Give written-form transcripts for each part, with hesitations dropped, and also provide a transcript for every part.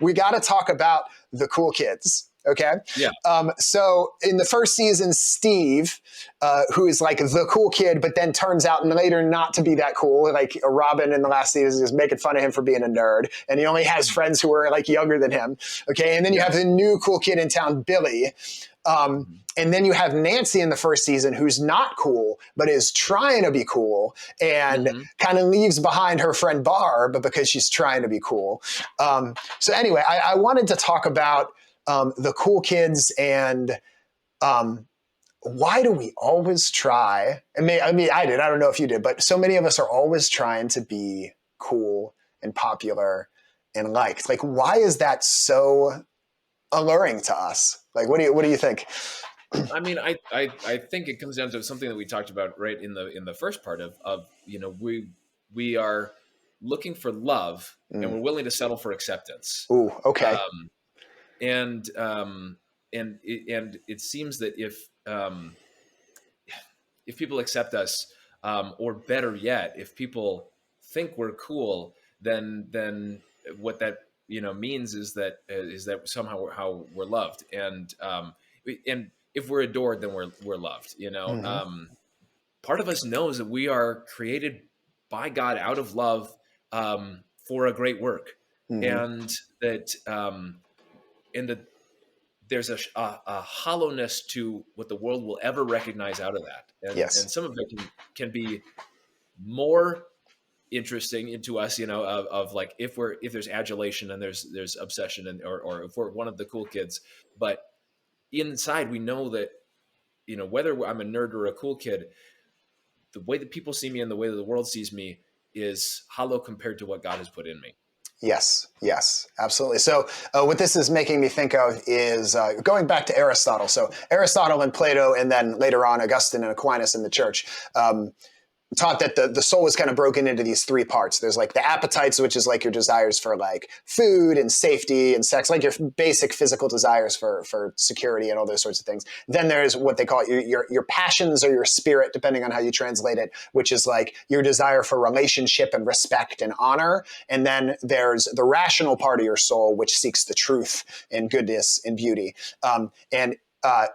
we got to talk about the cool kids. Okay. Yeah. So in the first season, Steve, who is like the cool kid, but then turns out later not to be that cool. Like Robin in the last season is making fun of him for being a nerd, and he only has friends who are like younger than him. Okay. And then you have the new cool kid in town, Billy. And then you have Nancy in the first season, who's not cool, but is trying to be cool and kind of leaves behind her friend Barb because she's trying to be cool. So anyway, I wanted to talk about the cool kids and why do we always try? I mean, I did. I don't know if you did, but so many of us are always trying to be cool and popular and liked. Like, why is that so alluring to us? Like, what do you think? I mean, I think it comes down to something that we talked about right in the first part of we are looking for love and we're willing to settle for acceptance. Ooh, okay. And it seems that if people accept us, or better yet, if people think we're cool, then what that means is that somehow how we're loved, and if we're adored, then we're loved. Part of us knows that we are created by God out of love for a great work, and that. And that there's a hollowness to what the world will ever recognize out of that. And, and some of it can be more interesting into us, of like, if there's adulation and there's obsession or if we're one of the cool kids, but inside we know that, whether I'm a nerd or a cool kid, the way that people see me and the way that the world sees me is hollow compared to what God has put in me. Yes, absolutely. So what this is making me think of is going back to Aristotle. So Aristotle and Plato, and then later on Augustine and Aquinas in the church, taught that the soul is kind of broken into these three parts. There's like the appetites, which is like your desires for like food and safety and sex, like your basic physical desires for security and all those sorts of things. Then there's what they call your passions or your spirit, depending on how you translate it, which is like your desire for relationship and respect and honor. And then there's the rational part of your soul, which seeks the truth and goodness and beauty.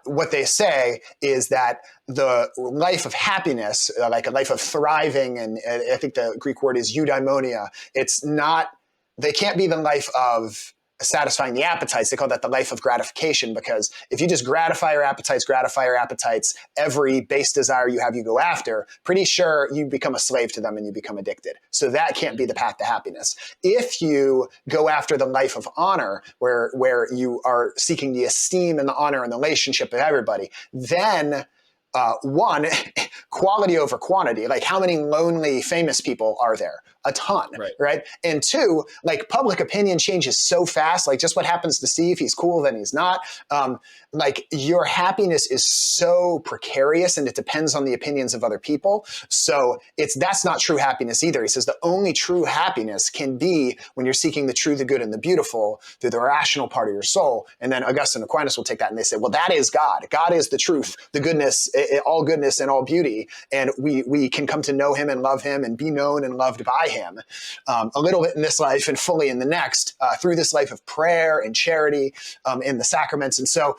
What they say is that the life of happiness, like a life of thriving, and I think the Greek word is eudaimonia, they can't be the life of satisfying the appetites. They call that the life of gratification, because if you just gratify your appetites, every base desire you have, you go after, pretty sure you become a slave to them and you become addicted. So that can't be the path to happiness. If you go after the life of honor, where you are seeking the esteem and the honor and the relationship of everybody, then one, quality over quantity. Like, how many lonely famous people are there? A ton, right? And two, like, public opinion changes so fast. Like, just what happens to Steve, he's cool, then he's not. Like, your happiness is so precarious and it depends on the opinions of other people. So that's not true happiness either. He says the only true happiness can be when you're seeking the true, the good, and the beautiful through the rational part of your soul. And then Augustine and Aquinas will take that and they say, well, that is God. God is the truth, the goodness, all goodness and all beauty. And we can come to know him and love him and be known and loved by him a little bit in this life and fully in the next, through this life of prayer and charity in the sacraments. And so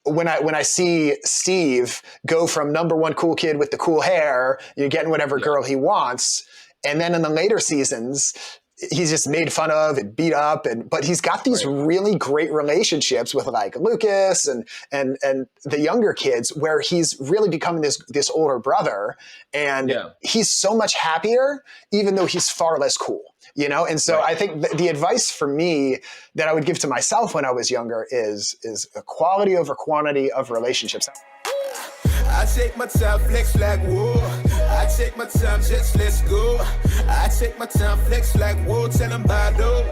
when I see Steve go from number one cool kid with the cool hair, you're getting whatever girl he wants, and then in the later seasons, he's just made fun of and beat up, but he's got these really great relationships with like Lucas and the younger kids, where he's really becoming this older brother, and he's so much happier, even though he's far less cool. And so I think the advice for me that I would give to myself when I was younger is a quality over quantity of relationships. I take my time, flex like whoa. I take my time, just let's go. I take my time, flex like whoa. Tell them bado.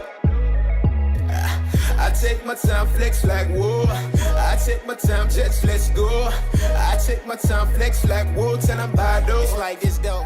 I take my time, flex like whoa. I take my time, just let's go. I take my time, flex like whoa. Tell them bado. It's like this though.